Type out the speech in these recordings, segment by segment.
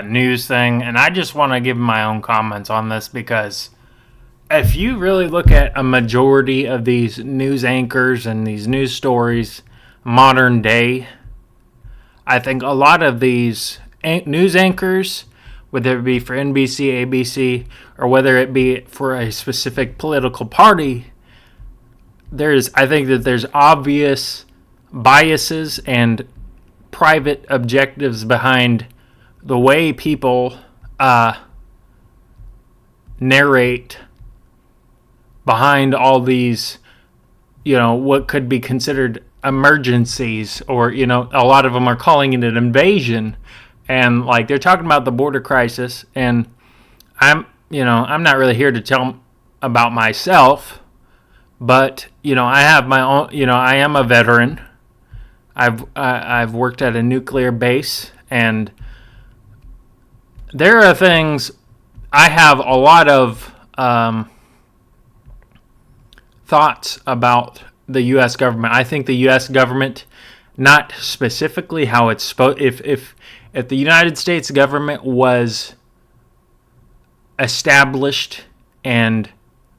news thing, and I just want to give my own comments on this because if you really look at a majority of these news anchors and these news stories, modern day, I think a lot of these news anchors, whether it be for NBC, ABC, or whether it be for a specific political party, I think that there's obvious biases and private objectives behind the way people narrate behind all these, what could be considered emergencies, or, a lot of them are calling it an invasion. And like they're talking about the border crisis, and I'm not really here to tell about myself, but I have my own. I am a veteran. I've worked at a nuclear base, and there are things I have a lot of thoughts about the U.S. government. I think the U.S. government, not specifically how it's supposed. If the United States government was established and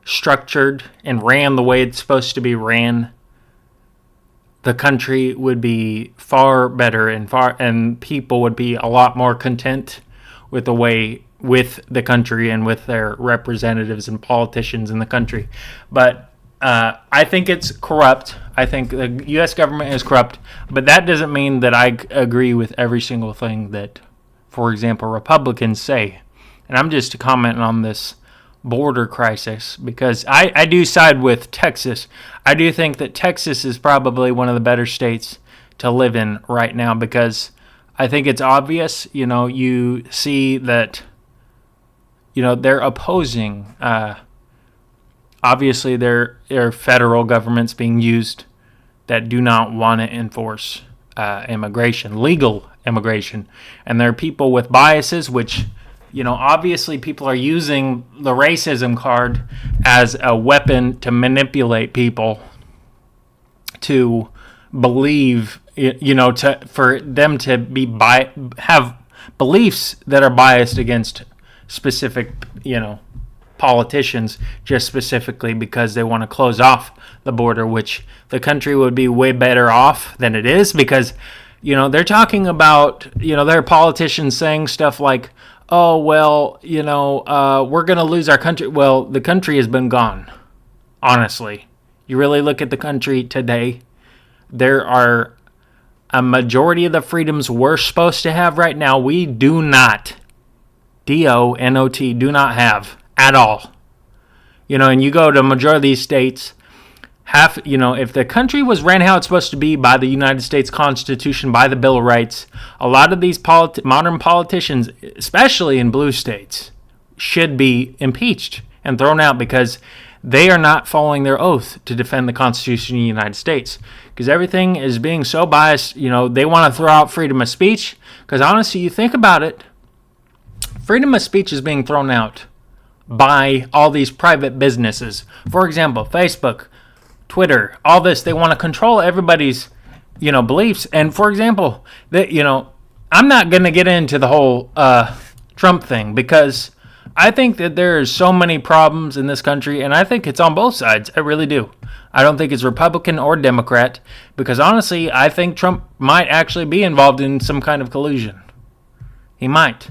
structured and ran the way it's supposed to be ran, the country would be far better, and people would be a lot more content with the country and with their representatives and politicians in the country. But I think it's corrupt. I think the U.S. government is corrupt, but that doesn't mean that I agree with every single thing that, for example, Republicans say. And I'm just commenting on this border crisis because I do side with Texas. I do think that Texas is probably one of the better states to live in right now because I think it's obvious. You see that, they're opposing. Obviously, there are federal governments being used that do not want to enforce immigration, legal immigration. And there are people with biases, which, obviously people are using the racism card as a weapon to manipulate people to believe, for them to have beliefs that are biased against specific, politicians, just specifically because they want to close off the border, which the country would be way better off than it is because, they're talking about, there are politicians saying stuff like, oh, well, we're going to lose our country. Well, the country has been gone, honestly. You really look at the country today, there are a majority of the freedoms we're supposed to have right now, we do not, D-O-N-O-T, do not have at all. And you go to a majority of these states, if the country was ran how it's supposed to be by the United States Constitution, by the Bill of Rights, a lot of these modern politicians, especially in blue states, should be impeached and thrown out because they are not following their oath to defend the Constitution of the United States. Because everything is being so biased, they want to throw out freedom of speech. Because honestly, you think about it, freedom of speech is being thrown out by all these private businesses. For example, Facebook, Twitter, all this, they want to control everybody's, beliefs. And for example, I'm not going to get into the whole Trump thing because I think that there's so many problems in this country, and I think it's on both sides. I really do. I don't think it's Republican or Democrat because honestly, I think Trump might actually be involved in some kind of collusion. He might.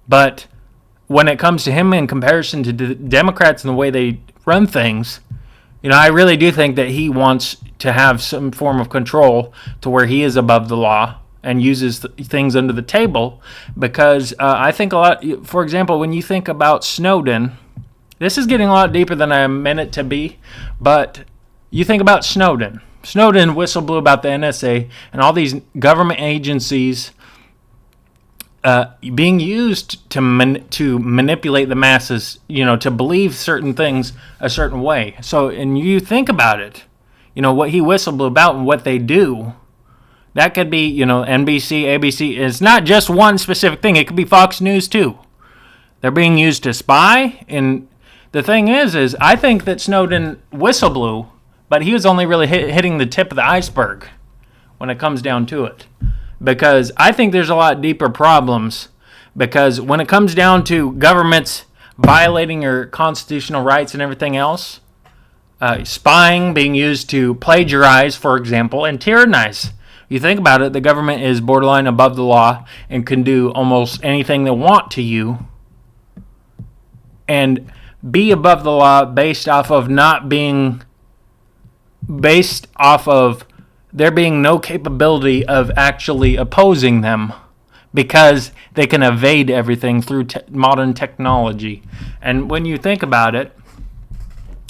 But when it comes to him in comparison to the Democrats and the way they run things, I really do think that he wants to have some form of control to where he is above the law and uses things under the table because I think a lot, for example, when you think about Snowden, this is getting a lot deeper than I meant it to be, but you think about Snowden. Snowden whistleblew about the NSA and all these government agencies being used to manipulate the masses, to believe certain things a certain way. So, and you think about it, what he whistleblew about and what they do, that could be, NBC, ABC. It's not just one specific thing. It could be Fox News too. They're being used to spy. And the thing is I think that Snowden whistleblew, but he was only really hitting the tip of the iceberg when it comes down to it. Because I think there's a lot deeper problems because when it comes down to governments violating your constitutional rights and everything else, spying being used to plagiarize, for example, and tyrannize. You think about it, the government is borderline above the law and can do almost anything they want to you and be above the law based off of there being no capability of actually opposing them, because they can evade everything through modern technology. And when you think about it,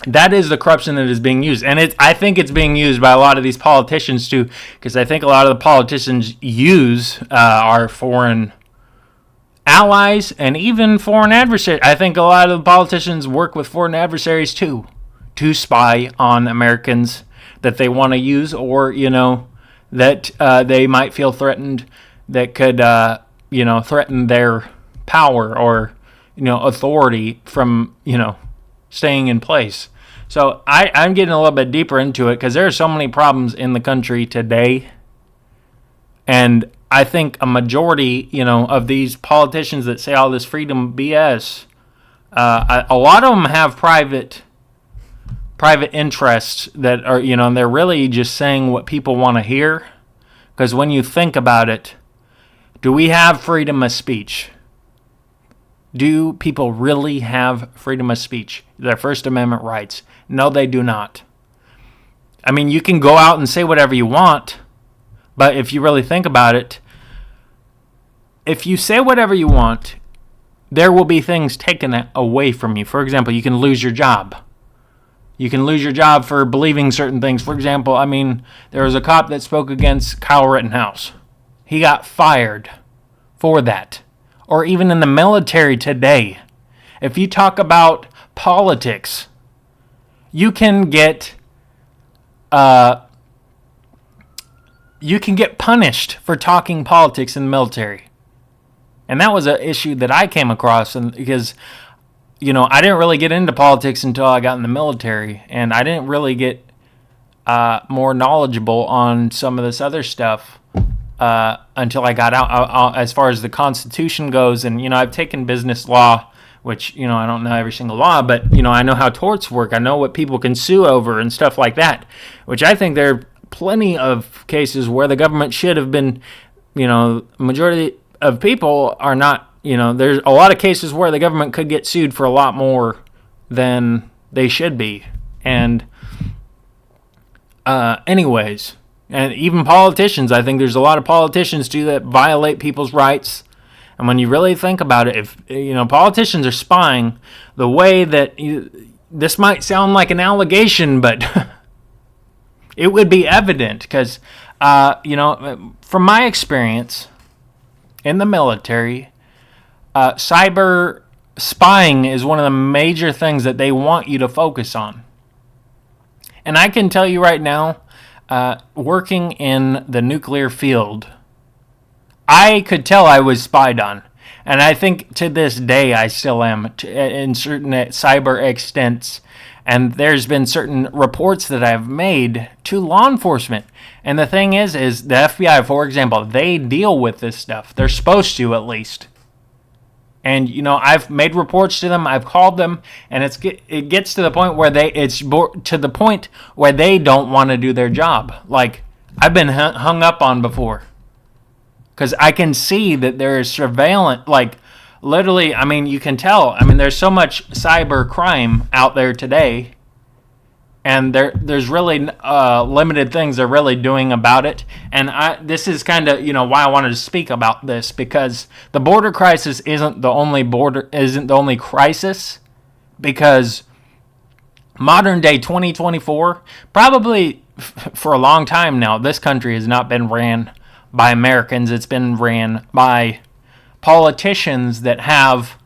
that is the corruption that is being used. And I think it's being used by a lot of these politicians too, because I think a lot of the politicians use our foreign allies and even foreign adversaries. I think a lot of the politicians work with foreign adversaries too, to spy on Americans that they want to use, or, that they might feel threatened, that could, threaten their power or, authority from, staying in place. So I'm getting a little bit deeper into it because there are so many problems in the country today. And I think a majority, of these politicians that say all this freedom BS, a lot of them have private interests that are, and they're really just saying what people want to hear. Because when you think about it, do we have freedom of speech? Do people really have freedom of speech? Their First Amendment rights? No, they do not. I mean, you can go out and say whatever you want, but if you really think about it, if you say whatever you want, there will be things taken away from you. For example, you can lose your job. You can lose your job for believing certain things. For example, there was a cop that spoke against Kyle Rittenhouse. He got fired for that. Or even in the military today, if you talk about politics, you can get punished for talking politics in the military. And that was an issue that I came across, and because I didn't really get into politics until I got in the military, and I didn't really get more knowledgeable on some of this other stuff until I got out, as far as the Constitution goes. And, I've taken business law, which, I don't know every single law, but, I know how torts work. I know what people can sue over and stuff like that, which I think there are plenty of cases where the government should have been, majority of people are not, there's a lot of cases where the government could get sued for a lot more than they should be. And anyways, and even politicians, I think there's a lot of politicians too that violate people's rights. And when you really think about it, if politicians are spying, the way that this might sound like an allegation, but it would be evident because from my experience in the military, cyber spying is one of the major things that they want you to focus on. And I can tell you right now, working in the nuclear field, I could tell I was spied on. And I think to this day I still am in certain cyber extents. And there's been certain reports that I've made to law enforcement. And the thing is the FBI, for example, they deal with this stuff. They're supposed to, at least. And, I've made reports to them, I've called them, and it gets to the point where they don't want to do their job. Like, I've been hung up on before. Because I can see that there is surveillance, like, literally, you can tell. There's so much cyber crime out there today, and there's really limited things they're really doing about it. And this is kind of why I wanted to speak about this, because the border crisis isn't the only crisis, because modern day 2024, probably for a long time now, this country has not been ran by Americans. It's been ran by politicians that have,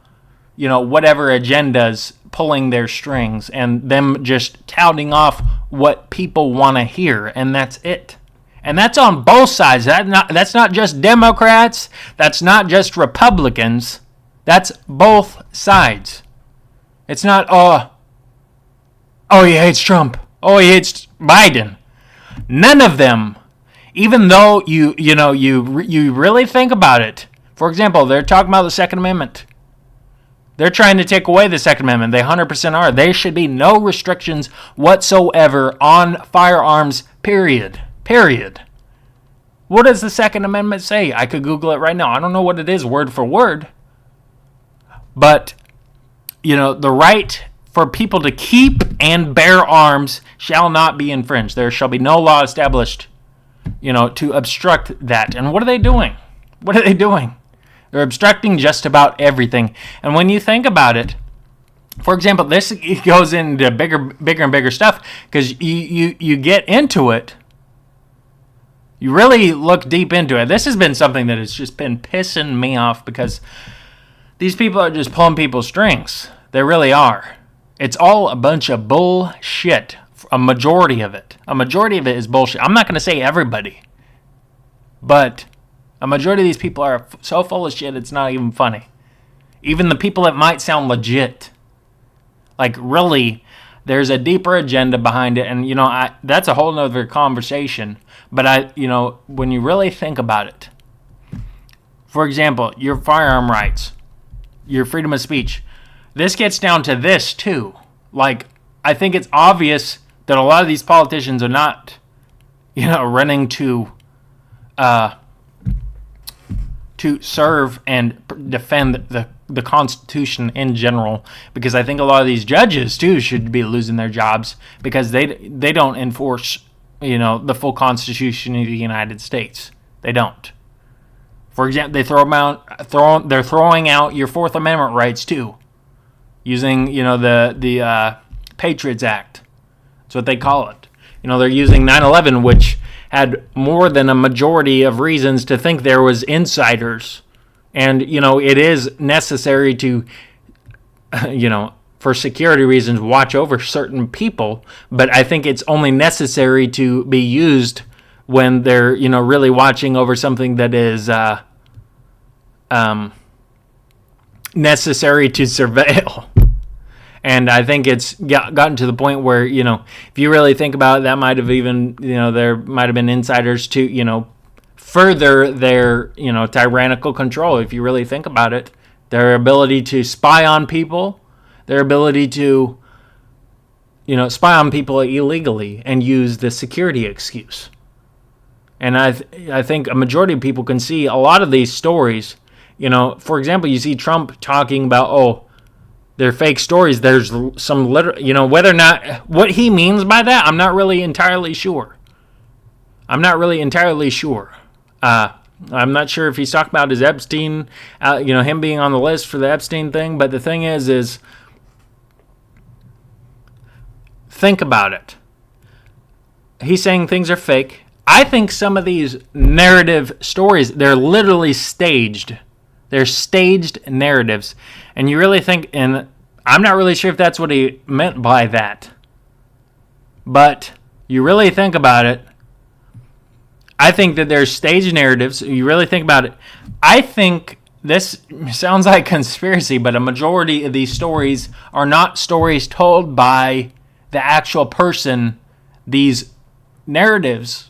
whatever agendas pulling their strings, and them just touting off what people want to hear, and that's it. And that's on both sides. That's not just Democrats. That's not just Republicans. That's both sides. It's not, oh, he hates Trump. Oh, he hates Biden. None of them, even though you really think about it, For example, they're talking about the Second Amendment. They're trying to take away the Second Amendment. They 100% are. There should be no restrictions whatsoever on firearms, period. Period. What does the Second Amendment say? I could Google it right now. I don't know what it is word for word. But, the right for people to keep and bear arms shall not be infringed. There shall be no law established, to obstruct that. And what are they doing? What are they doing? They're obstructing just about everything. And when you think about it, for example, this goes into bigger and bigger stuff because you get into it. You really look deep into it. This has been something that has just been pissing me off because these people are just pulling people's strings. They really are. It's all a bunch of bullshit. A majority of it. A majority of it is bullshit. I'm not going to say everybody. But a majority of these people are so full of shit it's not even funny. Even the people that might sound legit. Like, really, there's a deeper agenda behind it. And, that's a whole nother conversation. But, when you really think about it. For example, your firearm rights. Your freedom of speech. This gets down to this, too. Like, I think it's obvious that a lot of these politicians are not, running to serve and defend the Constitution in general, because I think a lot of these judges too should be losing their jobs because they don't enforce the full Constitution of the United States. They don't. For example, they're throwing out your Fourth Amendment rights too, using the Patriots Act. That's what they call it. They're using 9/11, which had more than a majority of reasons to think there was insiders. And, it is necessary to, for security reasons, watch over certain people. But I think it's only necessary to be used when they're, really watching over something that is necessary to surveil. And I think it's gotten to the point where, if you really think about it, that might have even, there might have been insiders to, further their, tyrannical control. If you really think about it, their ability to spy on people, their ability to, spy on people illegally and use the security excuse. And I think a majority of people can see a lot of these stories. For example, you see Trump talking about, they're fake stories. There's some whether or not what he means by that, I'm not really entirely sure. I'm not sure if he's talking about his Epstein, him being on the list for the Epstein thing. But the thing is think about it. He's saying things are fake. I think some of these narrative stories, they're literally staged. They're staged narratives. And you really think, and I'm not really sure if that's what he meant by that. But you really think about it, I think that there's staged narratives. You really think about it. I think this sounds like conspiracy, but a majority of these stories are not stories told by the actual person these narratives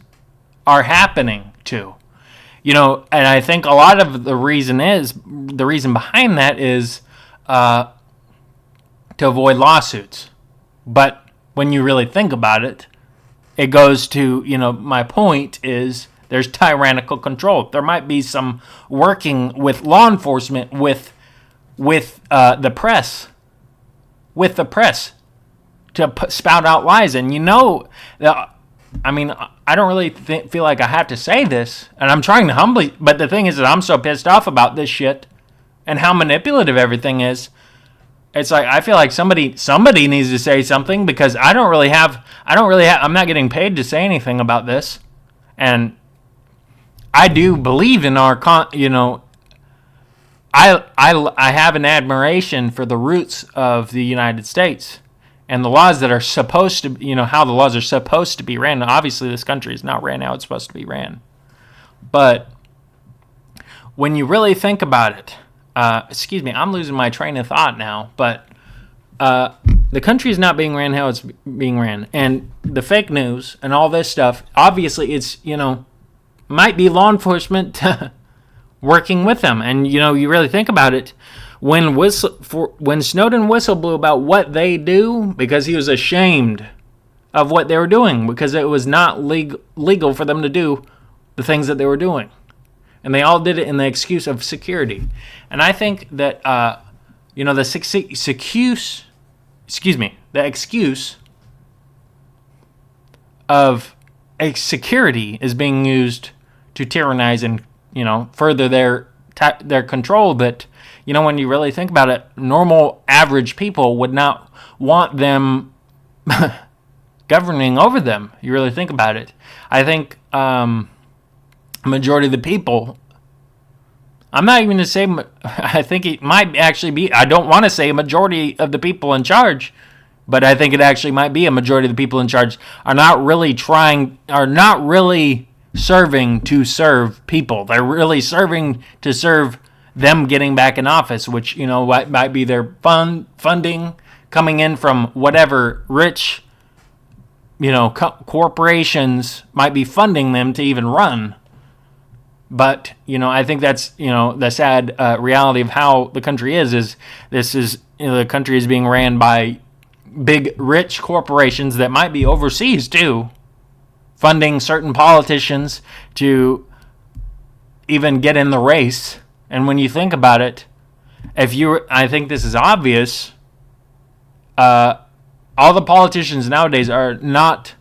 are happening to. And I think a lot of the reason behind that is to avoid lawsuits. But when you really think about it, it goes to, my point is there's tyrannical control. There might be some working with law enforcement, with the press, to spout out lies. And I don't really feel like I have to say this, and I'm trying to humbly, but the thing is that I'm so pissed off about this shit and how manipulative everything is. It's like I feel like somebody needs to say something because I'm not getting paid to say anything about this. And I do believe in our I have an admiration for the roots of the United States. And the laws that are supposed to, how the laws are supposed to be ran. Obviously, this country is not ran how it's supposed to be ran. But when you really think about it, I'm losing my train of thought now. But the country is not being ran how it's being ran. And the fake news and all this stuff, obviously it's, might be law enforcement working with them. And you really think about it, when Snowden whistle blew about what they do, because he was ashamed of what they were doing, because it was not legal for them to do the things that they were doing, and they all did it in the excuse of security. And I think that the excuse of security is being used to tyrannize and further their control. But when you really think about it, normal average people would not want them governing over them. You really think about it. I think majority of the people, I'm not even going to say, I think it might actually be, I don't want to say a majority of the people in charge, but I think it actually might be a majority of the people in charge are not really serving to serve people. They're really serving to serve them getting back in office, which, might be their funding coming in from whatever rich, corporations might be funding them to even run. But, I think that's, the sad reality of how the country is the country is being ran by big, rich corporations that might be overseas, too, funding certain politicians to even get in the race. And when you think about it, I think this is obvious, all the politicians nowadays are not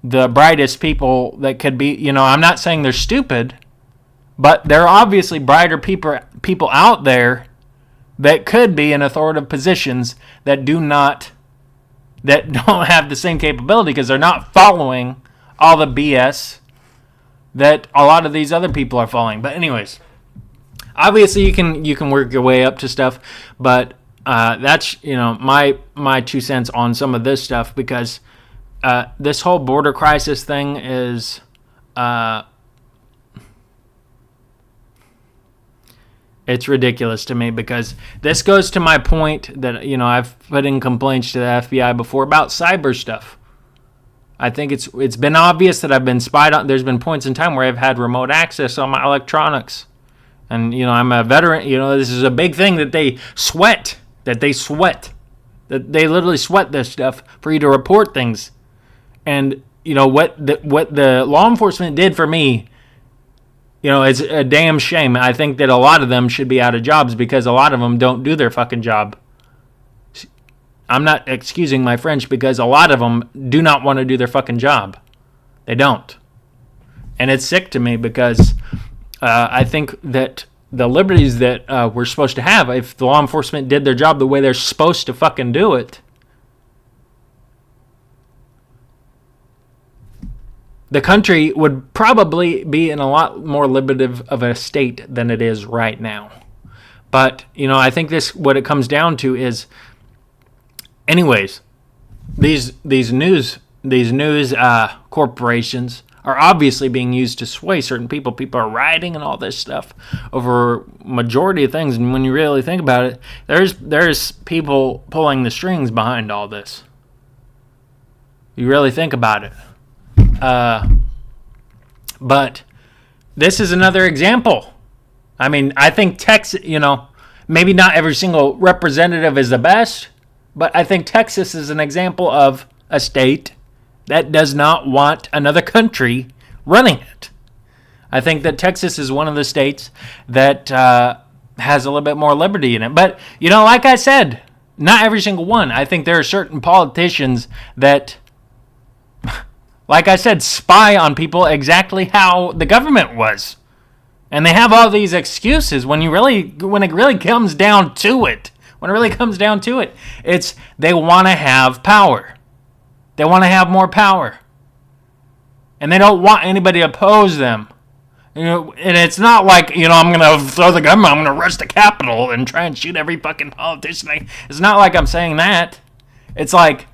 the brightest people that could be. I'm not saying they're stupid, but there are obviously brighter people out there that could be in authoritative positions that don't have the same capability, because they're not following all the BS that a lot of these other people are following. But anyways, obviously you can work your way up to stuff, but that's my 2 cents on some of this stuff, because this whole border crisis thing is it's ridiculous to me, because this goes to my point that I've put in complaints to the FBI before about cyber stuff. I think it's been obvious that I've been spied on. There's been points in time where I've had remote access on my electronics, and I'm a veteran. This is a big thing that they sweat. That they literally sweat this stuff for you to report things. And what the law enforcement did for me, it's a damn shame. I think that a lot of them should be out of jobs, because a lot of them don't do their fucking job. I'm not excusing my French, because a lot of them do not want to do their fucking job. They don't. And it's sick to me, because I think that the liberties that we're supposed to have, if the law enforcement did their job the way they're supposed to fucking do it, the country would probably be in a lot more liberative of a state than it is right now. But, I think what it comes down to is, anyways, these news corporations are obviously being used to sway certain people. People are rioting and all this stuff over majority of things. And when you really think about it, there's people pulling the strings behind all this. You really think about it. But this is another example. I mean, I think Texas, maybe not every single representative is the best, but I think Texas is an example of a state that does not want another country running it. I think that Texas is one of the states that has a little bit more liberty in it. But, like I said, not every single one. I think there are certain politicians that, like I said, spy on people exactly how the government was. And they have all these excuses when it really comes down to it. It's they want to have power. They want to have more power. And they don't want anybody to oppose them. And it's not like, I'm going to throw the government, I'm going to rush the Capitol and try and shoot every fucking politician. It's not like I'm saying that. It's like,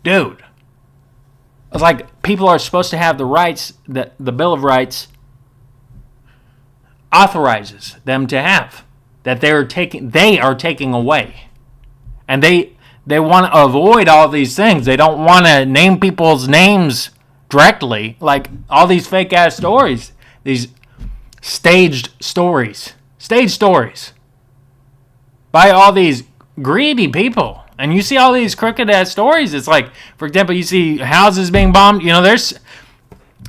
dude. It's like people are supposed to have the rights that the Bill of Rights authorizes them to have. That they are taking away. And they want to avoid all these things. They don't want to name people's names directly, like all these fake ass stories, these staged stories by all these greedy people. And you see all these crooked ass stories. It's like, for example, you see houses being bombed.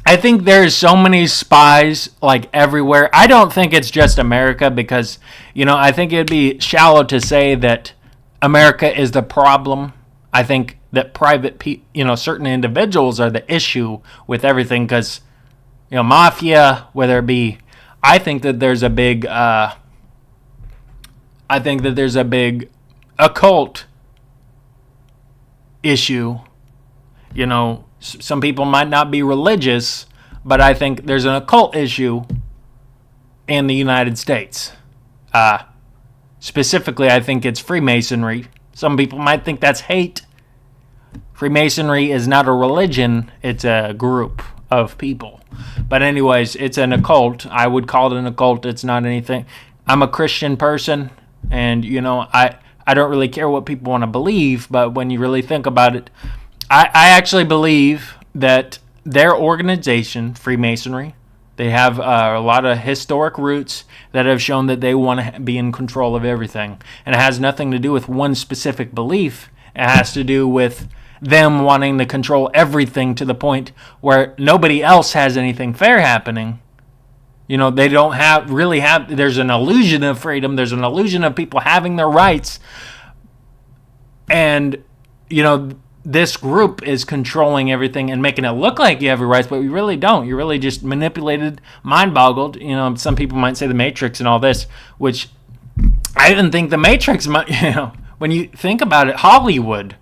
I think there's so many spies like everywhere. I don't think it's just America because, I think it'd be shallow to say that America is the problem. I think that certain individuals are the issue with everything because, mafia, whether it be, I think that there's a big occult issue. Some people might not be religious, but I think there's an occult issue in the United States. Specifically, I think it's Freemasonry. Some people might think that's hate. Freemasonry is not a religion, it's a group of people. But anyways, it's an occult. I would call it an occult. It's not anything. I'm a Christian person, and, I don't really care what people want to believe, but when you really think about it, I actually believe that their organization, Freemasonry, they have a lot of historic roots that have shown that they want to be in control of everything. And it has nothing to do with one specific belief. It has to do with them wanting to control everything to the point where nobody else has anything fair happening. They don't have, there's an illusion of freedom. There's an illusion of people having their rights. And, this group is controlling everything and making it look like you have your rights, but you really don't. You're really just manipulated, mind-boggled. Some people might say the Matrix and all this, which I even think the Matrix might, when you think about it, Hollywood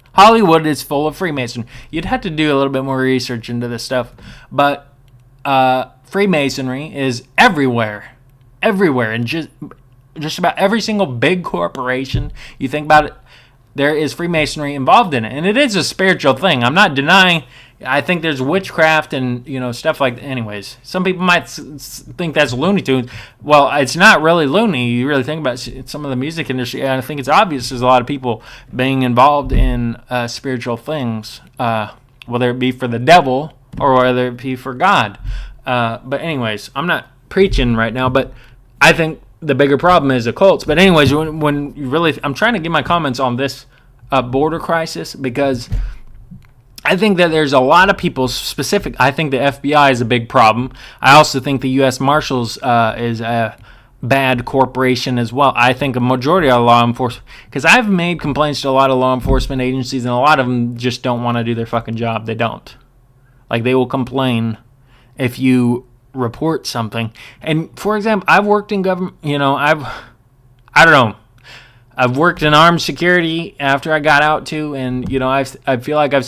is full of Freemason. You'd have to do a little bit more research into this stuff, but Freemasonry is everywhere, and just about every single big corporation. You think about it, there is Freemasonry involved in it, and it is a spiritual thing. I'm not denying. I think there's witchcraft and stuff like that. Anyways, some people might think that's Looney Tunes. Well, it's not really loony. You really think about some of the music industry, and I think it's obvious there's a lot of people being involved in spiritual things, whether it be for the devil or whether it be for God. But anyways, I'm not preaching right now, but I think the bigger problem is occults. But anyways, when you really, I'm trying to get my comments on this border crisis because I think that there's a lot of people specific. I think the FBI is a big problem. I also think the U.S. Marshals is a bad corporation as well. I think a majority of law enforcement, because I've made complaints to a lot of law enforcement agencies, and a lot of them just don't want to do their fucking job. They don't. Like, they will complain if you report something. And for example, I've worked in government, I've worked in armed security after I got out too, and I feel like I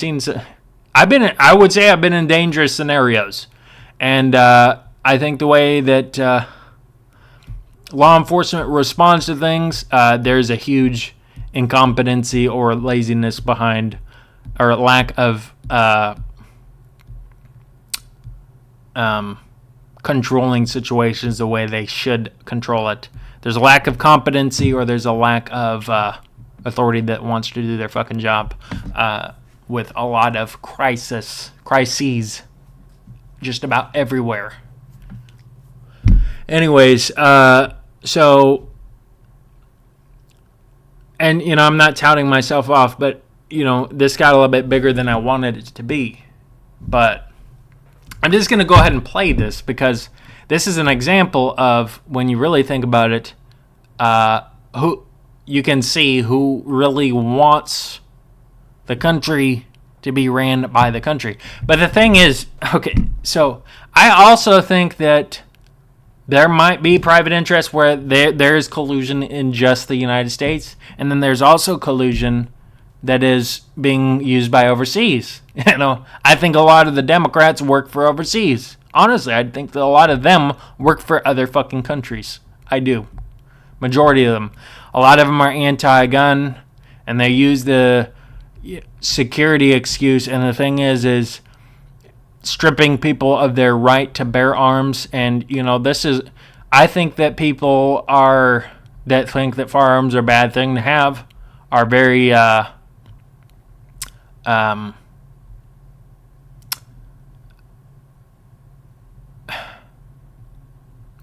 would say I've been in dangerous scenarios. And I think the way that law enforcement responds to things, there's a huge incompetency or laziness behind, or lack of controlling situations the way they should control it. There's a lack of competency, or there's a lack of authority that wants to do their fucking job with a lot of crises just about everywhere. Anyways, so, and I'm not touting myself off, but this got a little bit bigger than I wanted it to be. But I'm just going to go ahead and play this because this is an example of, when you really think about it, who you can see who really wants the country to be ran by the country. But the thing is, okay, so I also think that there might be private interests where there is collusion in just the United States, and then there's also collusion that is being used by overseas. I think a lot of the Democrats work for overseas. Honestly, I think that a lot of them work for other fucking countries. I do. Majority of them. A lot of them are anti-gun, and they use the security excuse. And the thing is stripping people of their right to bear arms. And, this is, I think that people that think that firearms are a bad thing to have are very,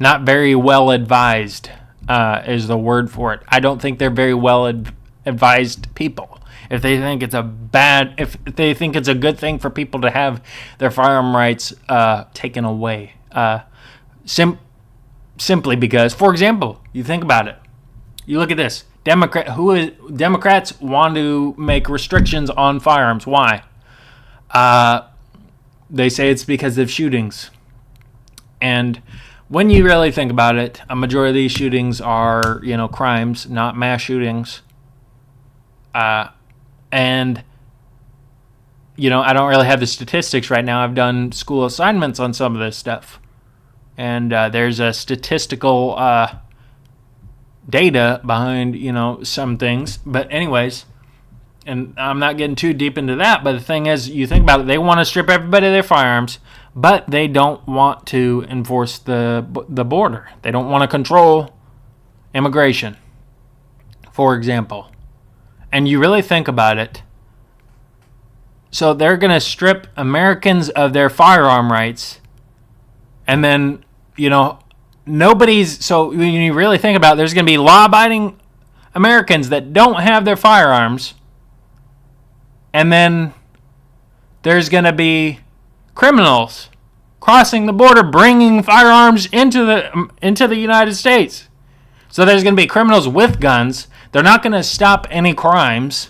not very well advised is the word for it. I don't think they're very well advised people. If they think it's if they think it's a good thing for people to have their firearm rights taken away, simply because, for example, you think about it. You look at this. Democrats want to make restrictions on firearms. Why? They say it's because of shootings. And when you really think about it, a majority of these shootings are, crimes, not mass shootings. And, I don't really have the statistics right now. I've done school assignments on some of this stuff. And there's a statistical data behind, some things. But anyways, and I'm not getting too deep into that, but the thing is, you think about it, they want to strip everybody of their firearms, but they don't want to enforce the border. They don't want to control immigration, for example. And you really think about it, so they're going to strip Americans of their firearm rights, and then, so when you really think about it, there's going to be law-abiding Americans that don't have their firearms, and then there's going to be criminals crossing the border, bringing firearms into the United States. So there's going to be criminals with guns. They're not going to stop any crimes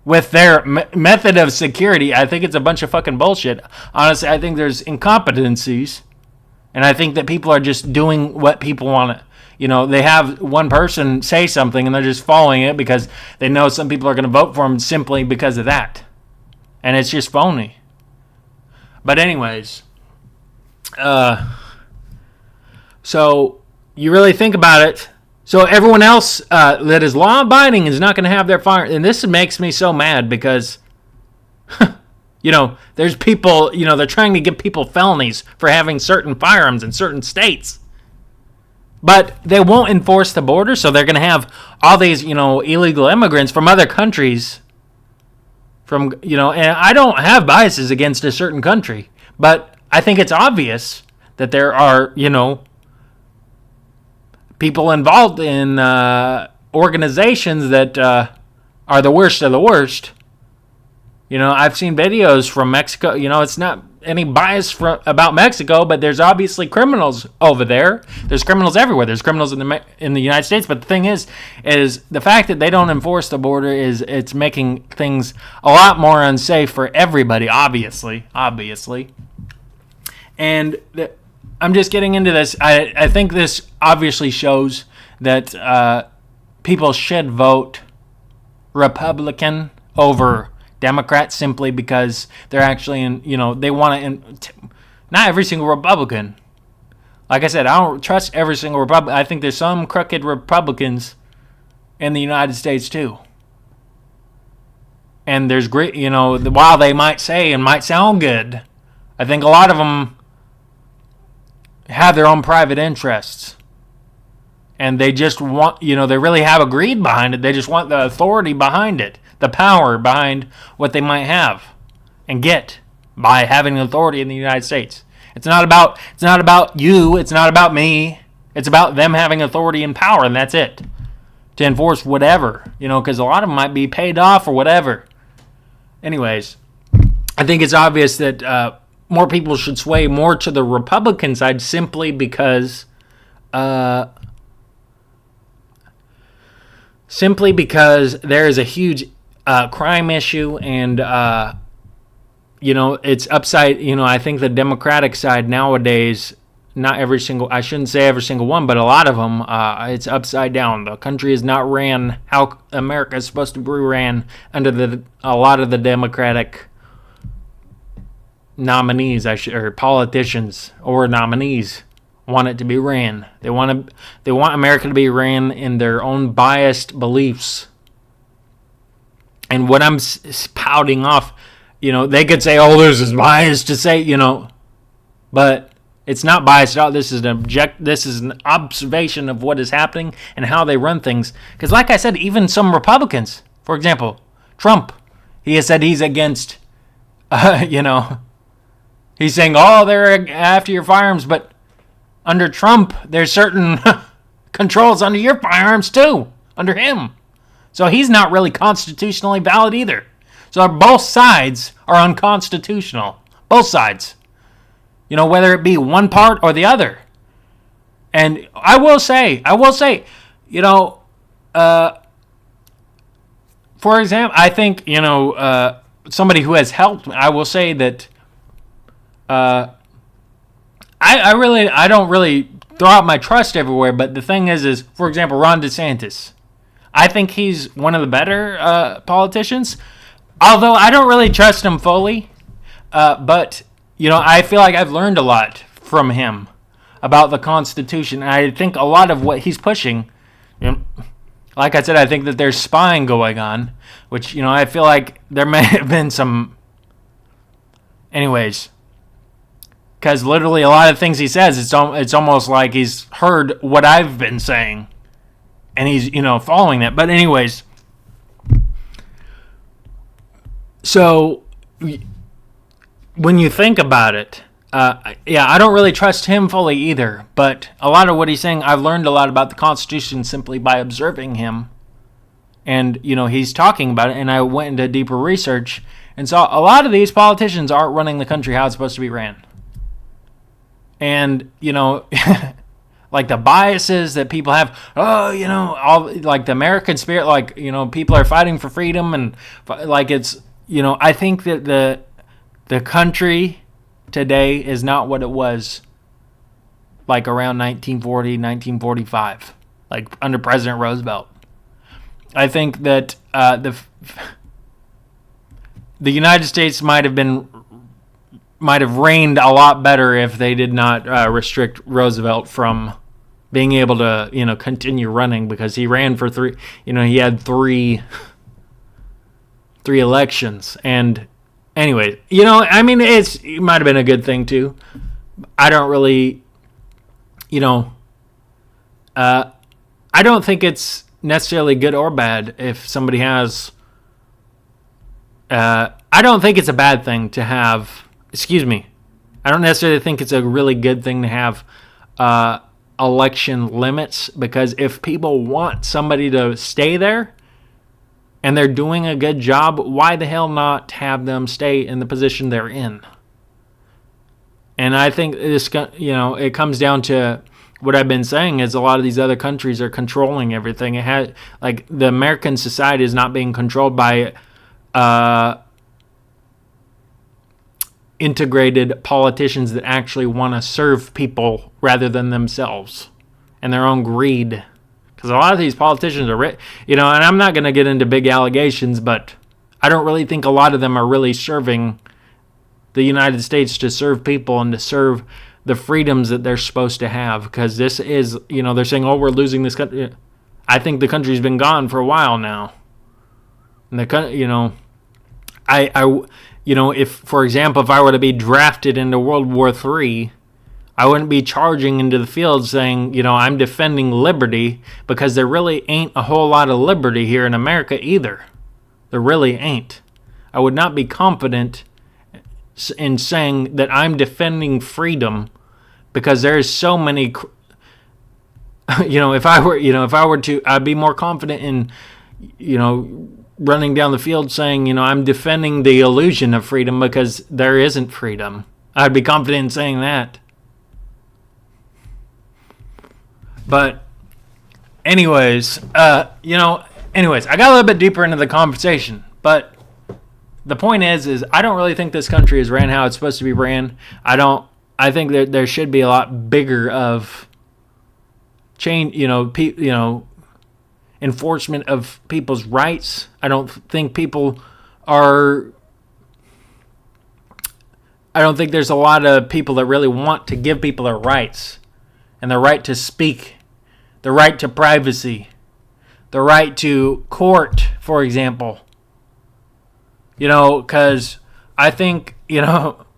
with their method of security. I think it's a bunch of fucking bullshit. Honestly, I think there's incompetencies, and I think that people are just doing what people want to. They have one person say something and they're just following it because they know some people are going to vote for them simply because of that. And it's just phony. But anyways, so you really think about it. So everyone else that is law-abiding is not going to have their fire. And this makes me so mad because, there's people, they're trying to give people felonies for having certain firearms in certain states. But they won't enforce the border, so they're going to have all these, illegal immigrants from other countries. And I don't have biases against a certain country, but I think it's obvious that there are, people involved in organizations that are the worst of the worst. I've seen videos from Mexico. It's not any bias about Mexico, but there's obviously criminals over there. There's criminals everywhere. There's criminals in the United States. But the thing is the fact that they don't enforce the border it's making things a lot more unsafe for everybody. Obviously. And I'm just getting into this. I think this obviously shows that people should vote Republican over Democrats simply because they're actually they want to. Not every single Republican. Like I said, I don't trust every single Republican. I think there's some crooked Republicans in the United States too. And there's great, while they might say and might sound good, I think a lot of them have their own private interests. And they just want, they really have a greed behind it. They just want the authority behind it, the power behind what they might have and get by having authority in the United States. It's not about you. It's not about me. It's about them having authority and power, and that's it. To enforce whatever, because a lot of them might be paid off or whatever. Anyways, I think it's obvious that more people should sway more to the Republican side simply because there is a huge crime issue and it's upside. I think the Democratic side nowadays, not every single, I shouldn't say every single one, but a lot of them, it's upside down. The country is not ran how America is supposed to be ran under a lot of the Democratic nominees, or politicians or nominees want it to be ran. They want America to be ran in their own biased beliefs. And what I'm pouting off, they could say, "Oh, this is biased," to say, but it's not biased at all. This is an observation of what is happening and how they run things. Because, like I said, even some Republicans, for example, Trump, he has said he's against, he's saying, "Oh, they're after your firearms," but under Trump, there's certain controls under your firearms too, under him. So he's not really constitutionally valid either. So both sides are unconstitutional. Both sides. Whether it be one part or the other. And I will say, for example, I think, somebody who has helped, I will say that I don't really throw out my trust everywhere, but the thing is, for example, Ron DeSantis. I think he's one of the better politicians, although I don't really trust him fully. But, I feel like I've learned a lot from him about the Constitution. And I think a lot of what he's pushing, like I said, I think that there's spying going on, which, I feel like there may have been some... Anyways, because literally a lot of things he says, it's almost like he's heard what I've been saying, and he's, following that. But anyways, so when you think about it, I don't really trust him fully either, but a lot of what he's saying, I've learned a lot about the Constitution simply by observing him. And, he's talking about it, and I went into deeper research and saw a lot of these politicians aren't running the country how it's supposed to be ran. And, like the biases that people have, all like the American spirit, like, people are fighting for freedom, and like it's, I think that the country today is not what it was like around 1940, 1945, like under President Roosevelt. I think that the United States might have reigned a lot better if they did not restrict Roosevelt from being able to, continue running, because he ran for three, he had three elections. And anyway, it might have been a good thing too. I don't really, I don't think it's necessarily good or bad if somebody has, I don't think it's a bad thing to have, I don't necessarily think it's a really good thing to have election limits, because if people want somebody to stay there and they're doing a good job, why the hell not have them stay in the position they're in? And I think this, it comes down to what I've been saying is a lot of these other countries are controlling everything. It has, like, the American society is not being controlled by integrated politicians that actually want to serve people rather than themselves and their own greed. Because a lot of these politicians are, and I'm not going to get into big allegations, but I don't really think a lot of them are really serving the United States to serve people and to serve the freedoms that they're supposed to have. Because this is, they're saying, oh, we're losing this country. I think the country's been gone for a while now. And if, for example, if I were to be drafted into World War III, I wouldn't be charging into the field saying, I'm defending liberty, because there really ain't a whole lot of liberty here in America either. There really ain't. I would not be confident in saying that I'm defending freedom, because there's so many, if I were to, I'd be more confident in, running down the field saying, I'm defending the illusion of freedom, because there isn't freedom. I'd be confident in saying that. But anyways, I got a little bit deeper into the conversation, but the point is I don't really think this country is ran how it's supposed to be ran. I think that there should be a lot bigger of change, enforcement of people's rights. I don't think there's a lot of people that really want to give people their rights, and their right to speak, the right to privacy, the right to court, for example. Because I think,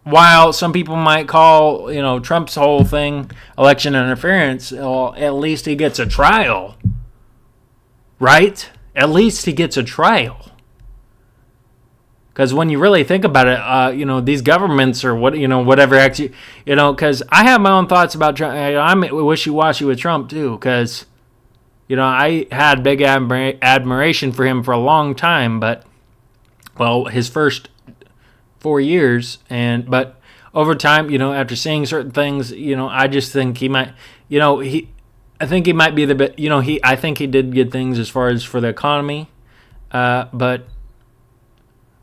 while some people might call, Trump's whole thing election interference, well, at least he gets a trial. Right? At least he gets a trial. Because when you really think about it, these governments or whatever actually, because I have my own thoughts about Trump. I'm wishy-washy with Trump too, because, I had big admiration for him for a long time, but, well, his first 4 years, but over time, after seeing certain things, I just think he might, I think he might be the bit, I think he did good things as far as for the economy, but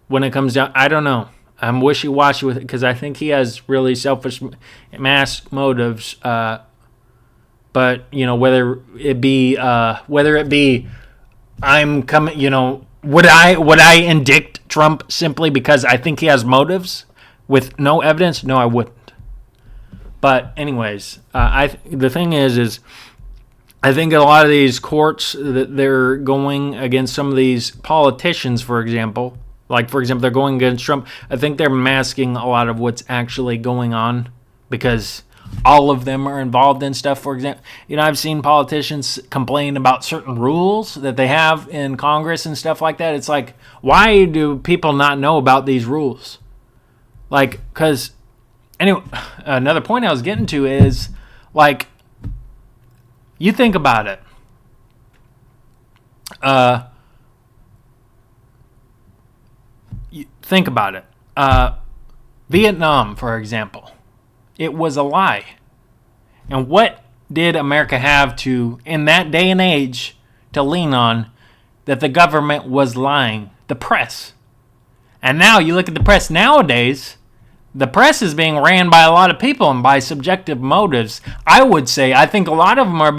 when it comes down, I don't know. I'm wishy-washy with it because I think he has really selfish mask motives. But whether it be I'm coming, would I indict Trump simply because I think he has motives with no evidence? No, I wouldn't. But anyways, the thing is I think a lot of these courts that they're going against some of these politicians, for example. Like, for example, they're going against Trump. I think they're masking a lot of what's actually going on because all of them are involved in stuff. For example, I've seen politicians complain about certain rules that they have in Congress and stuff like that. It's like, why do people not know about these rules? Like, because, anyway, another point I was getting to is, like, you think about it. Think about it. Vietnam, for example, it was a lie. And what did America have to, in that day and age, to lean on that the government was lying? The press. And now you look at the press nowadays, the press is being ran by a lot of people and by subjective motives. I would say, I think a lot of them are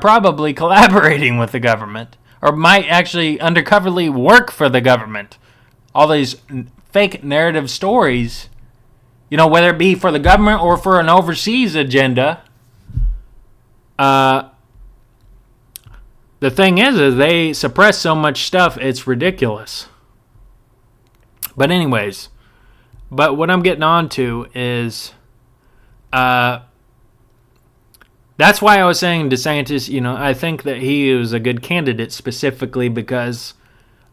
probably collaborating with the government or might actually undercoverly work for the government. All these fake narrative stories, whether it be for the government or for an overseas agenda. The thing is they suppress so much stuff, it's ridiculous. But anyways, what I'm getting on to is, that's why I was saying DeSantis, I think that he is a good candidate specifically because,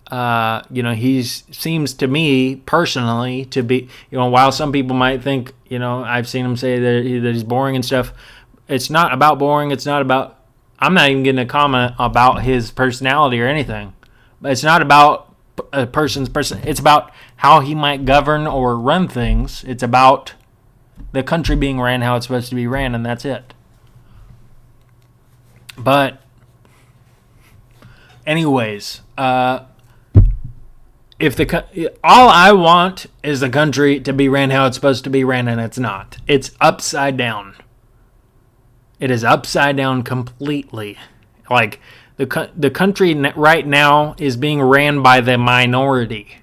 he seems to me personally to be, while some people might think, I've seen him say that he's boring and stuff. It's not about boring. It's not about, I'm not even getting a comment about his personality or anything. It's not about a person's person. It's about how he might govern or run things. It's about the country being ran how it's supposed to be ran, and that's it. But anyways, all I want is the country to be ran how it's supposed to be ran, and it's not. It's upside down. It is upside down completely. Like the country right now is being ran by the minority,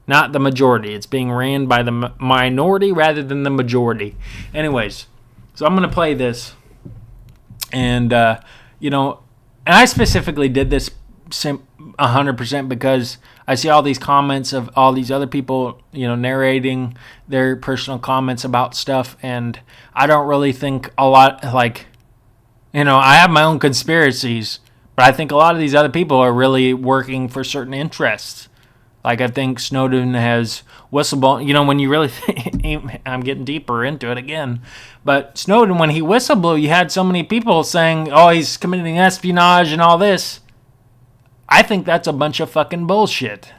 not the majority. It's being ran by the minority rather than the majority. Anyways, so I'm gonna play this, and and I specifically did this 100% because I see all these comments of all these other people, narrating their personal comments about stuff, and I don't really think a lot, I have my own conspiracies, but I think a lot of these other people are really working for certain interests. Like, I think Snowden has whistleblown, when you really think, I'm getting deeper into it again, but Snowden, when he whistleblew, you had so many people saying, oh, he's committing espionage and all this. I think that's a bunch of fucking bullshit.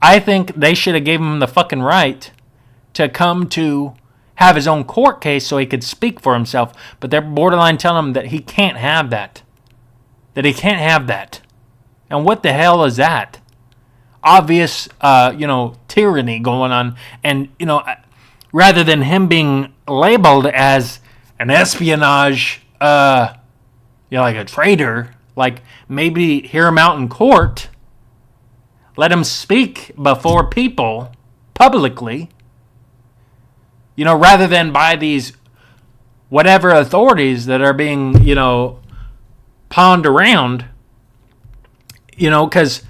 I think they should have gave him the fucking right to come to have his own court case so he could speak for himself, but they're borderline telling him that he can't have that. That he can't have that. And what the hell is that? Obvious, tyranny going on. And, rather than him being labeled as an espionage, like a traitor, like maybe hear him out in court, let him speak before people publicly, rather than by these whatever authorities that are being, pawned around, because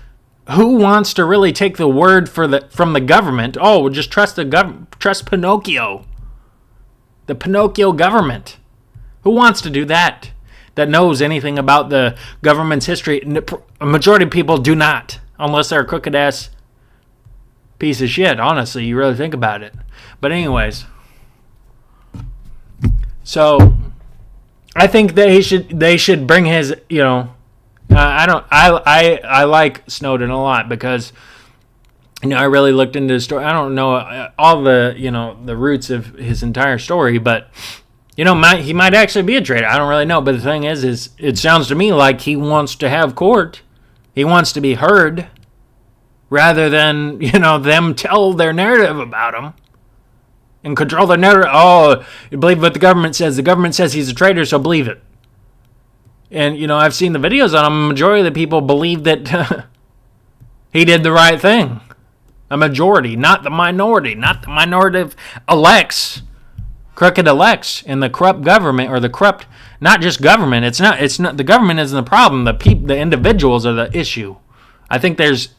who wants to really take the word from the government? Oh, we'll just trust trust Pinocchio. The Pinocchio government. Who wants to do that? That knows anything about the government's history? A majority of people do not, unless they're crooked ass piece of shit, honestly. You really think about it. But anyways, so I think they should bring his, I like Snowden a lot because, I really looked into the story. I don't know all the, the roots of his entire story, but, he might actually be a traitor. I don't really know. But the thing is it sounds to me like he wants to have court. He wants to be heard rather than, them tell their narrative about him and control their narrative. Oh, you believe what the government says. The government says he's a traitor, so believe it. And, I've seen the videos on him. A majority of the people believe that he did the right thing. A majority, not the minority. Not the minority of elects. Crooked elects in the corrupt government, or the corrupt, not just government. It's not, the government isn't the problem. The individuals are the issue. I think there's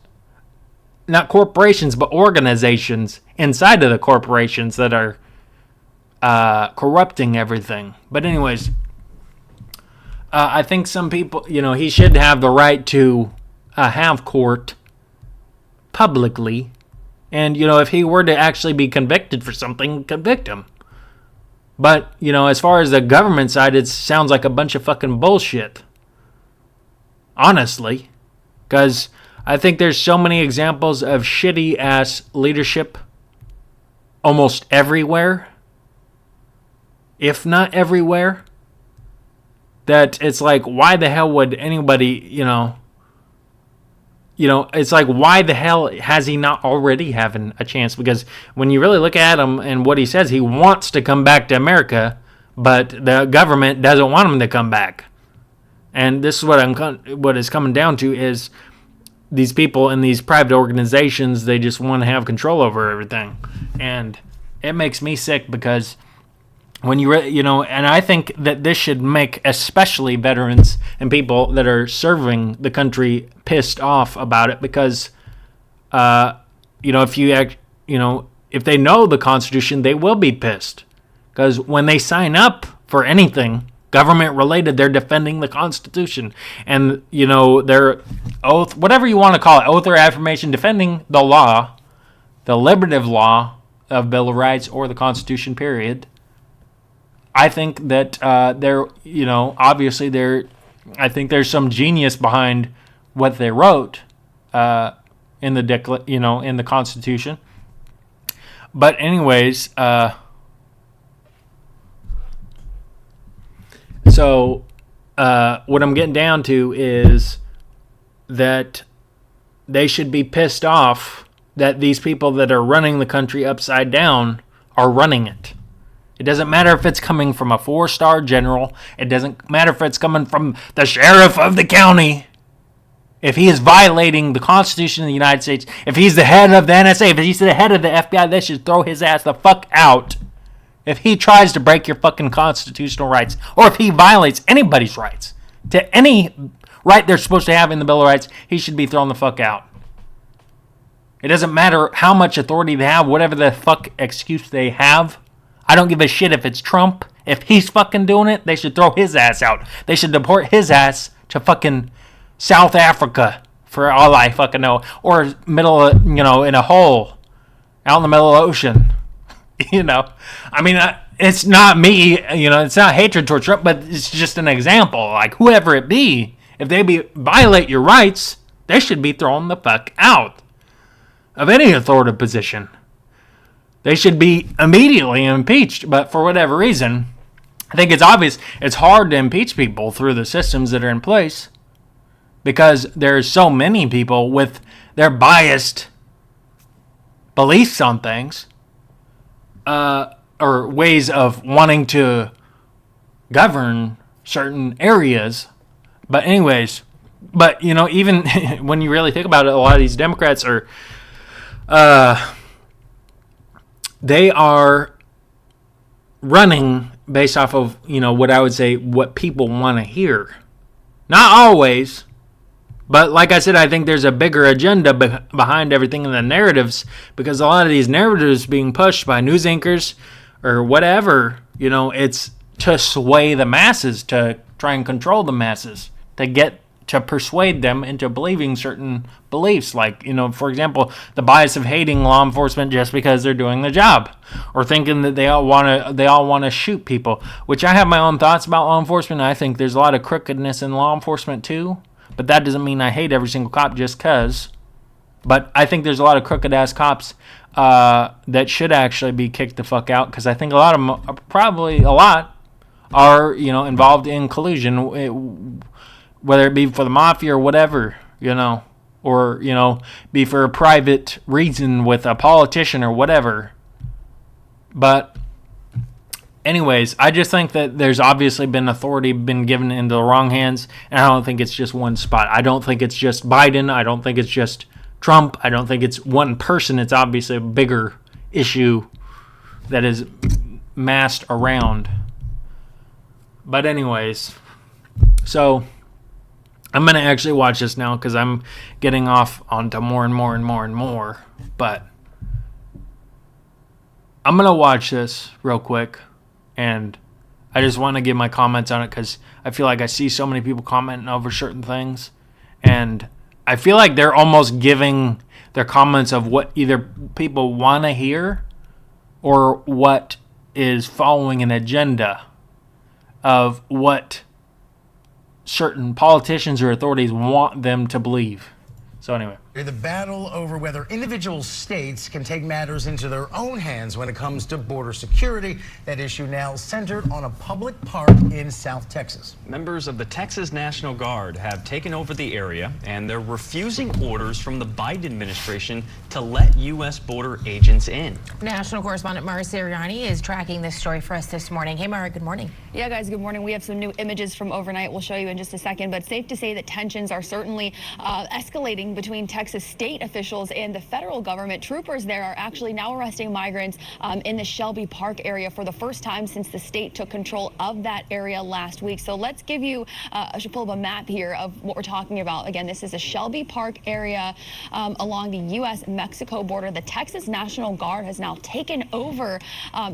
not corporations, but organizations inside of the corporations that are corrupting everything. But anyways, I think some people, he should have the right to have court publicly. And, if he were to actually be convicted for something, convict him. But, as far as the government side, it sounds like a bunch of fucking bullshit. Honestly. Because I think there's so many examples of shitty-ass leadership almost everywhere. If not everywhere. That it's like, why the hell would anybody, it's like, why the hell has he not already having a chance? Because when you really look at him and what he says, he wants to come back to America, but the government doesn't want him to come back. And this is what is coming down to is these people in these private organizations, they just want to have control over everything. And it makes me sick because when and I think that this should make especially veterans and people that are serving the country pissed off about it because, if they know the Constitution, they will be pissed. Because when they sign up for anything government related, they're defending the Constitution. And, their oath, whatever you want to call it, oath or affirmation, defending the law, the liberative law of Bill of Rights or the Constitution, period. I think that obviously I think there's some genius behind what they wrote in the in the Constitution. But anyways, so what I'm getting down to is that they should be pissed off that these people that are running the country upside down are running it. It doesn't matter if it's coming from a 4-star general. It doesn't matter if it's coming from the sheriff of the county. If he is violating the Constitution of the United States, if he's the head of the NSA, if he's the head of the FBI, they should throw his ass the fuck out. If he tries to break your fucking constitutional rights, or if he violates anybody's rights, to any right they're supposed to have in the Bill of Rights, he should be thrown the fuck out. It doesn't matter how much authority they have, whatever the fuck excuse they have. I don't give a shit if it's Trump. If he's fucking doing it, they should throw his ass out. They should deport his ass to fucking South Africa, for all I fucking know. Or in a hole out in the middle of the ocean. I mean, it's not me, it's not hatred towards Trump, but it's just an example. Like, whoever it be, if they violate your rights, they should be thrown the fuck out of any authoritative position. They should be immediately impeached, but for whatever reason, I think it's obvious it's hard to impeach people through the systems that are in place because there's so many people with their biased beliefs on things or ways of wanting to govern certain areas. But anyways, even when you really think about it, a lot of these Democrats are they are running based off of, what I would say, what people want to hear. Not always, but like I said, I think there's a bigger agenda behind everything in the narratives, because a lot of these narratives being pushed by news anchors or whatever, it's to sway the masses, to try and control the masses, to get to persuade them into believing certain beliefs, like, for example, the bias of hating law enforcement just because they're doing the job, or thinking that they all want to shoot people, which I have my own thoughts about law enforcement. I think there's a lot of crookedness in law enforcement too, but that doesn't mean I hate every single cop just because. But I think there's a lot of crooked-ass cops that should actually be kicked the fuck out, because I think a lot of them, probably a lot, are, involved in collusion, whether it be for the mafia or whatever, or, be for a private reason with a politician or whatever. But anyways, I just think that there's obviously been authority been given into the wrong hands, and I don't think it's just one spot. I don't think it's just Biden. I don't think it's just Trump. I don't think it's one person. It's obviously a bigger issue that is massed around. But anyways, so I'm going to actually watch this now because I'm getting off onto more and more and more and more. But I'm going to watch this real quick, and I just want to give my comments on it because I feel like I see so many people commenting over certain things, and I feel like they're almost giving their comments of what either people want to hear or what is following an agenda of what certain politicians or authorities want them to believe. So anyway. The battle over whether individual states can take matters into their own hands when it comes to border security. That issue now centered on a public park in South Texas. Members of the Texas National Guard have taken over the area, and they're refusing orders from the Biden administration to let U.S. border agents in. National correspondent Mara Sirianni is tracking this story for us this morning. Hey, Mara, good morning. Yeah, guys, good morning. We have some new images from overnight we'll show you in just a second, but safe to say that tensions are certainly escalating between Texas state officials and the federal government. Troopers there are actually now arresting migrants in the Shelby Park area for the first time since the state took control of that area last week. So let's give you, I should pull up a map here of what we're talking about. Again, this is a Shelby Park area along the U.S.-Mexico border. The Texas National Guard has now taken over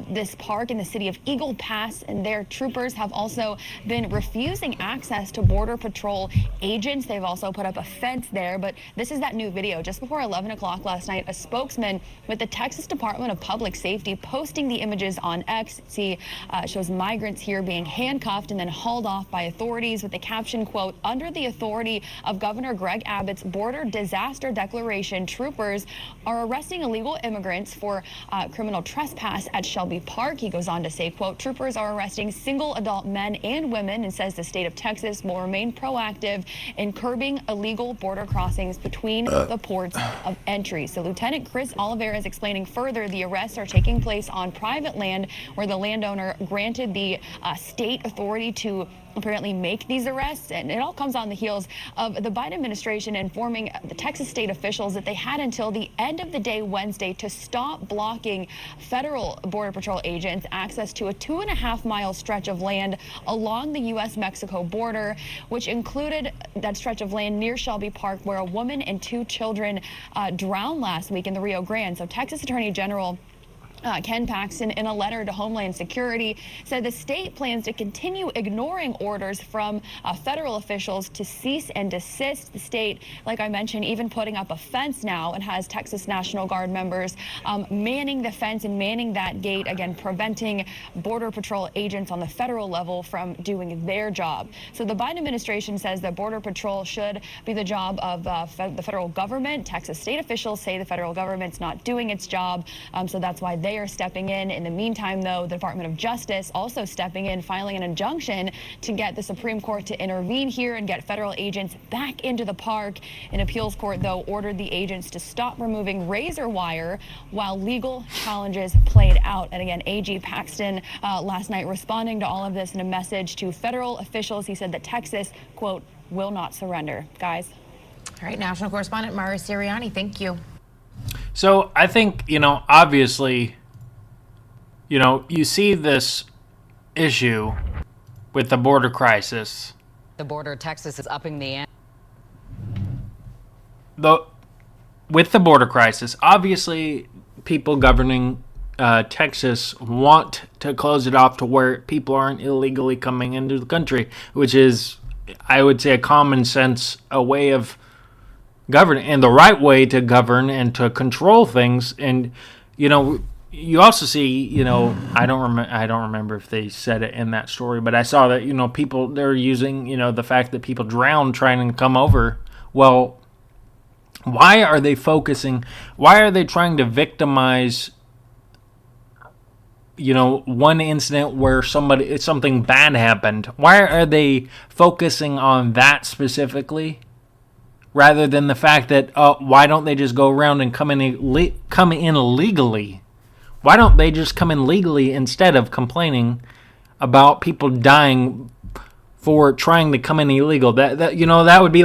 this park in the city of Eagle Pass, and their troopers have also been refusing access to Border Patrol agents. They've also put up a fence there, but this is that new video. Just before 11 o'clock last night, a spokesman with the Texas Department of Public Safety posting the images on X. See, shows migrants here being handcuffed and then hauled off by authorities with the caption, quote, "Under the authority of Governor Greg Abbott's border disaster declaration, troopers are arresting illegal immigrants for criminal trespass at Shelby Park." He goes on to say, quote, "Troopers are arresting single adult men and women," and says the state of Texas will remain proactive in curbing illegal border crossings between the ports of entry. So Lieutenant Chris Oliveira is explaining further the arrests are taking place on private land where the landowner granted the state authority to apparently make these arrests, and it all comes on the heels of the Biden administration informing the Texas state officials that they had until the end of the day Wednesday to stop blocking federal Border Patrol agents access to a 2.5-mile stretch of land along the U.S.-Mexico border, which included that stretch of land near Shelby Park where a woman and 2 children drowned last week in the Rio Grande. So Texas Attorney General Ken Paxton, in a letter to Homeland Security, said the state plans to continue ignoring orders from federal officials to cease and desist. The state, like I mentioned, even putting up a fence now and has Texas National Guard members manning the fence and manning that gate, again, preventing Border Patrol agents on the federal level from doing their job. So the Biden administration says that Border Patrol should be the job of the federal government. Texas state officials say the federal government's not doing its job, so that's why they are stepping in. In the meantime, though, the Department of Justice also stepping in, filing an injunction to get the Supreme Court to intervene here and get federal agents back into the park. An appeals court, though, ordered the agents to stop removing razor wire while legal challenges played out. And again, AG Paxton last night responding to all of this in a message to federal officials. He said that Texas, quote, will not surrender. Guys. All right, national correspondent Mara Sirianni, thank you. So I think, obviously, you see this issue with the border crisis. The border, Texas is upping the ante. With the border crisis, obviously, people governing Texas want to close it off to where people aren't illegally coming into the country, which is I would say, a common sense, a way of governing, and the right way to govern and to control things. And you also see, I don't remember if they said it in that story, but I saw that people, they're using the fact that people drown trying to come over. Well, why are they trying to victimize one incident where something bad happened? Why are they focusing on that specifically, rather than the fact that why don't they just go around and come in illegally? Why don't they just come in legally instead of complaining about people dying for trying to come in illegal? That would be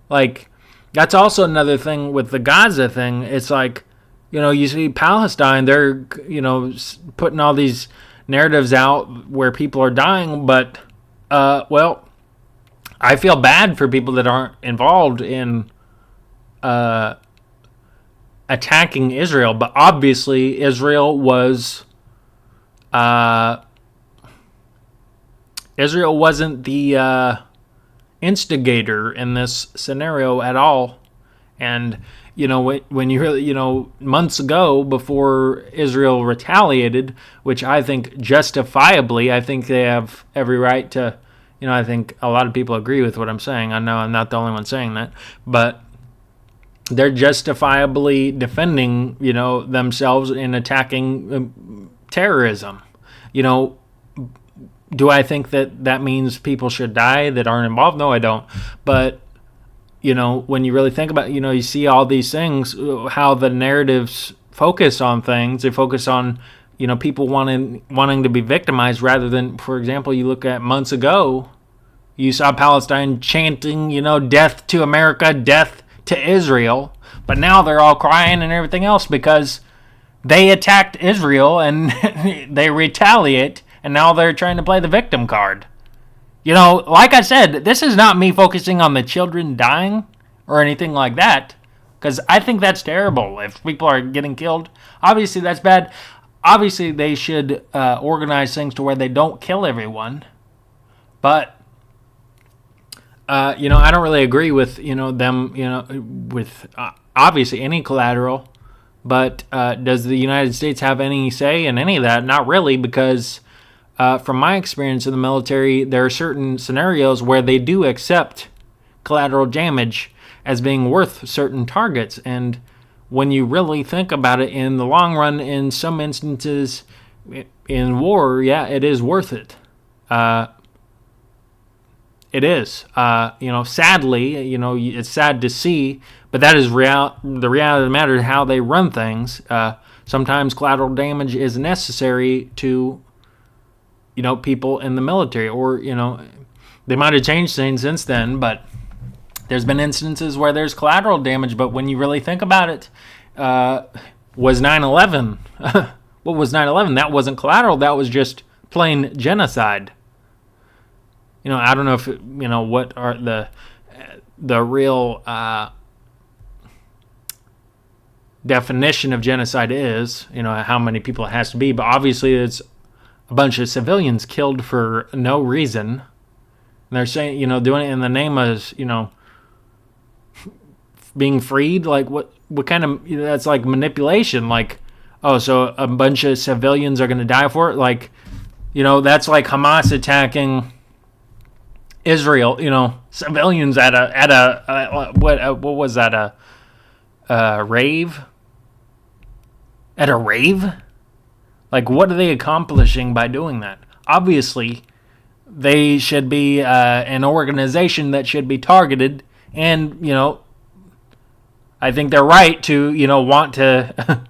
like that's also another thing with the Gaza thing. It's like, you see Palestine, they're, putting all these narratives out where people are dying, but, well, I feel bad for people that aren't involved in attacking Israel, but obviously Israel wasn't the instigator in this scenario at all. And when you really, months ago, before Israel retaliated, which I think justifiably, I think they have every right to, I think a lot of people agree with what I'm saying. I know I'm not the only one saying that, but they're justifiably defending, themselves in attacking terrorism. Do I think that means people should die that aren't involved? No, I don't. But when you really think about it, you see all these things, how the narratives focus on things. They focus on, people wanting to be victimized rather than, for example, you look at months ago, you saw Palestine chanting, death to America, death to Israel. But now they're all crying and everything else because they attacked Israel and they retaliate, and now they're trying to play the victim card. Like I said, this is not me focusing on the children dying or anything like that, because I think that's terrible. If people are getting killed, obviously that's bad. Obviously they should organize things to where they don't kill everyone. But, I don't really agree with, them, with obviously any collateral. But does the United States have any say in any of that? Not really, because from my experience in the military, there are certain scenarios where they do accept collateral damage as being worth certain targets. And when you really think about it in the long run, in some instances in war, yeah, it is worth it. It is. Sadly, it's sad to see, but that is the reality of the matter, how they run things. Sometimes collateral damage is necessary to people in the military, or, they might have changed things since then, but there's been instances where there's collateral damage. But when you really think about it, was 9/11, what was 9/11? That wasn't collateral. That was just plain genocide. I don't know if, what are the real definition of genocide is, how many people it has to be, but obviously it's a bunch of civilians killed for no reason. And they're saying, doing it in the name of, being freed. Like, what kind of, that's like manipulation. Like, oh, so a bunch of civilians are going to die for it? Like, that's like Hamas attacking Israel, civilians at a what was that, a rave? At a rave? Like, what are they accomplishing by doing that? Obviously, they should be an organization that should be targeted, and, I think they're right to, want to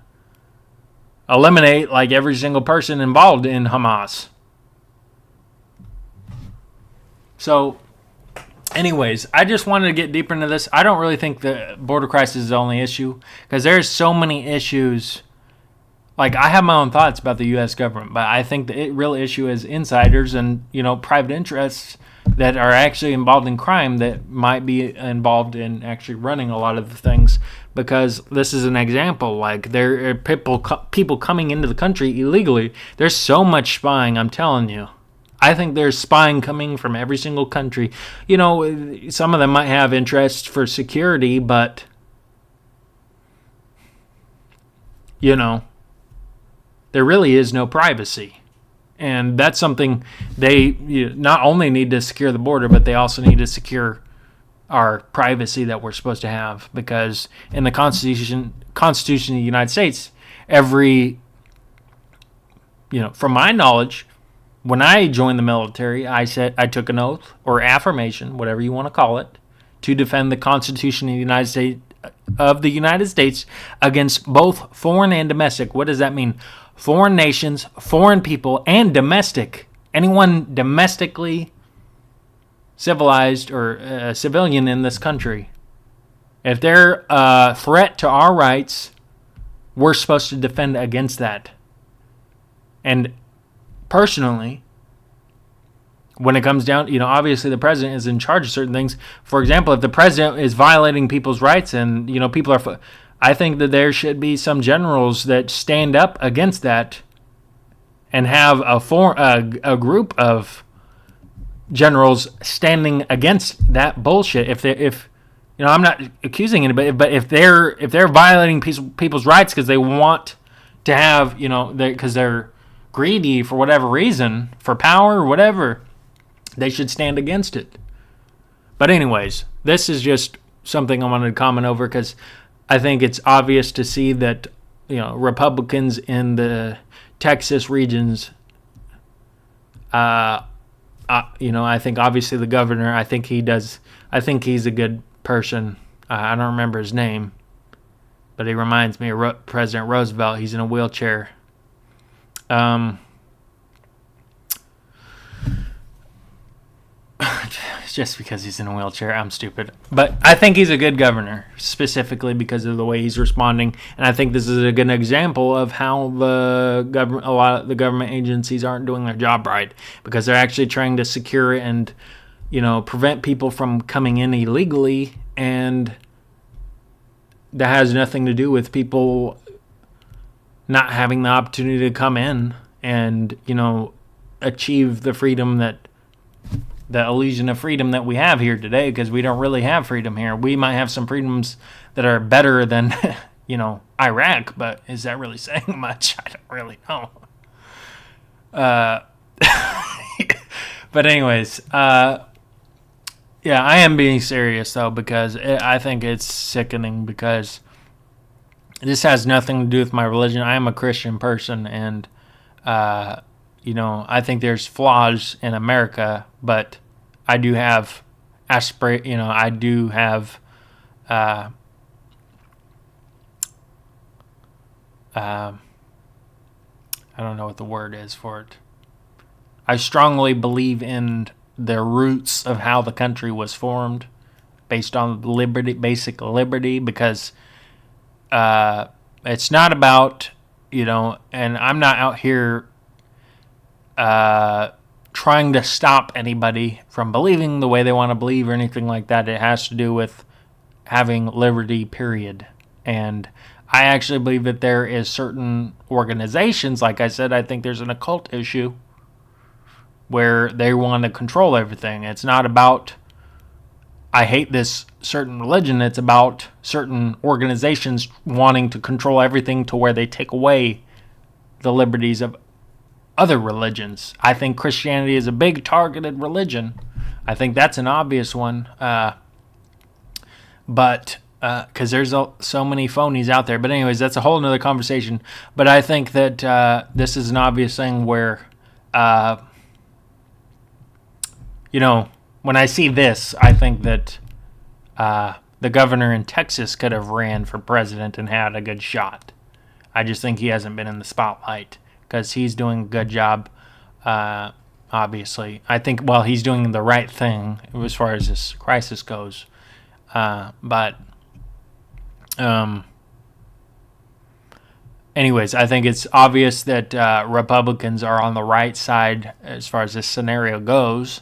eliminate, like, every single person involved in Hamas. So, anyways, I just wanted to get deeper into this. I don't really think the border crisis is the only issue, because there's so many issues. Like, I have my own thoughts about the U.S. government, but I think the real issue is insiders and, private interests that are actually involved in crime that might be involved in actually running a lot of the things. Because this is an example, like, there are people coming into the country illegally. There's so much spying, I'm telling you. I think there's spying coming from every single country. You know, some of them might have interests for security, but, you know, there really is no privacy. And that's something they not only need to secure the border, but they also need to secure our privacy that we're supposed to have. Because in the Constitution of the United States, every, from my knowledge, when I joined the military, I took an oath or affirmation, whatever you want to call it, to defend the Constitution of the United States against both foreign and domestic. What does that mean? Foreign nations, foreign people, and domestic. Anyone domestically civilized or civilian in this country. If they're a threat to our rights, we're supposed to defend against that. And personally, when it comes down, obviously the president is in charge of certain things. For example, if the president is violating people's rights and, people are... I think that there should be some generals that stand up against that and have a group of generals standing against that bullshit. If I'm not accusing anybody, but if they're violating people's rights because they want to have, because they're greedy for whatever reason, for power or whatever, they should stand against it. But anyways, this is just something I wanted to comment over because I think it's obvious to see that, Republicans in the Texas regions, I think obviously the governor, I think he's a good person. I don't remember his name, but he reminds me of President Roosevelt. He's in a wheelchair. Just because he's in a wheelchair, I'm stupid. But I think he's a good governor, specifically because of the way he's responding. And I think this is a good example of how a lot of the government agencies aren't doing their job right, because they're actually trying to secure and, prevent people from coming in illegally. And that has nothing to do with people not having the opportunity to come in and, achieve the freedom the illusion of freedom that we have here today, because we don't really have freedom here. We might have some freedoms that are better than, Iraq, but is that really saying much? I don't really know. But anyways, yeah, I am being serious though, because I think it's sickening, because this has nothing to do with my religion. I am a Christian person, and I think there's flaws in America, but I do have I do have I don't know what the word is for it. I strongly believe in the roots of how the country was formed, based on basic liberty, because it's not about, and I'm not out here trying to stop anybody from believing the way they want to believe or anything like that. It has to do with having liberty, period. And I actually believe that there is certain organizations, like I said, I think there's an occult issue where they want to control everything. It's not about, I hate this certain religion. It's about certain organizations wanting to control everything to where they take away the liberties of other religions. I think Christianity is a big targeted religion. I think that's an obvious one. But because there's so many phonies out there. But anyways, that's a whole nother conversation. But I think that this is an obvious thing where, when I see this, I think that the governor in Texas could have ran for president and had a good shot. I just think he hasn't been in the spotlight, because he's doing a good job, obviously. I think, he's doing the right thing as far as this crisis goes. Anyways, I think it's obvious that Republicans are on the right side as far as this scenario goes.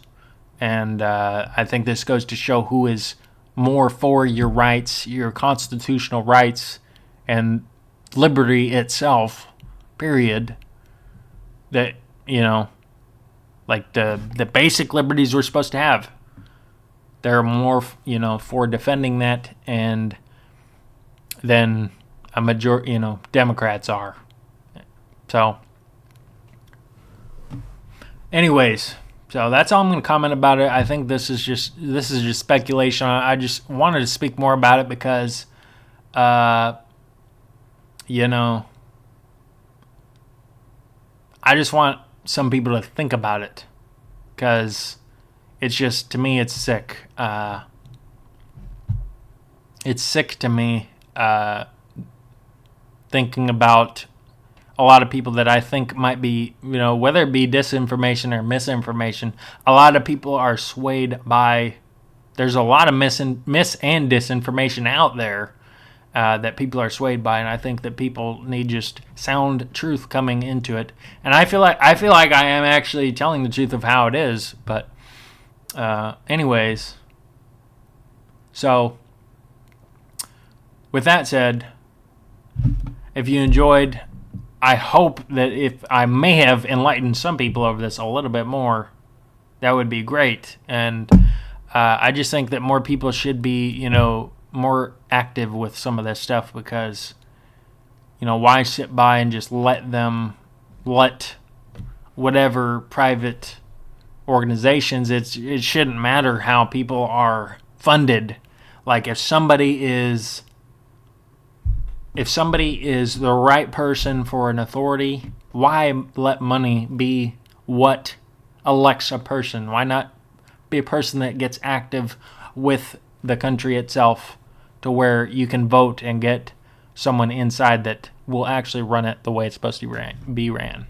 And I think this goes to show who is more for your rights, your constitutional rights, and liberty itself, period. That, like the basic liberties we're supposed to have. They're more, for defending that and than a majority, Democrats are. So, anyways, so that's all I'm going to comment about it. I think this is just speculation. I just wanted to speak more about it because, I just want some people to think about it because it's just, to me, it's sick. It's sick to me thinking about a lot of people that I think might be, whether it be disinformation or misinformation, a lot of people are swayed by, there's a lot of mis and disinformation out there that people are swayed by, and I think that people need just sound truth coming into it. And I feel like I am actually telling the truth of how it is, but anyways, so with that said, if you enjoyed, I hope that if I may have enlightened some people over this a little bit more, that would be great. And I just think that more people should be, more active with some of this stuff because, why sit by and just let whatever private organizations, it shouldn't matter how people are funded. Like if somebody is the right person for an authority, why let money be what elects a person? Why not be a person that gets active with the country itself to where you can vote and get someone inside that will actually run it the way it's supposed to be ran?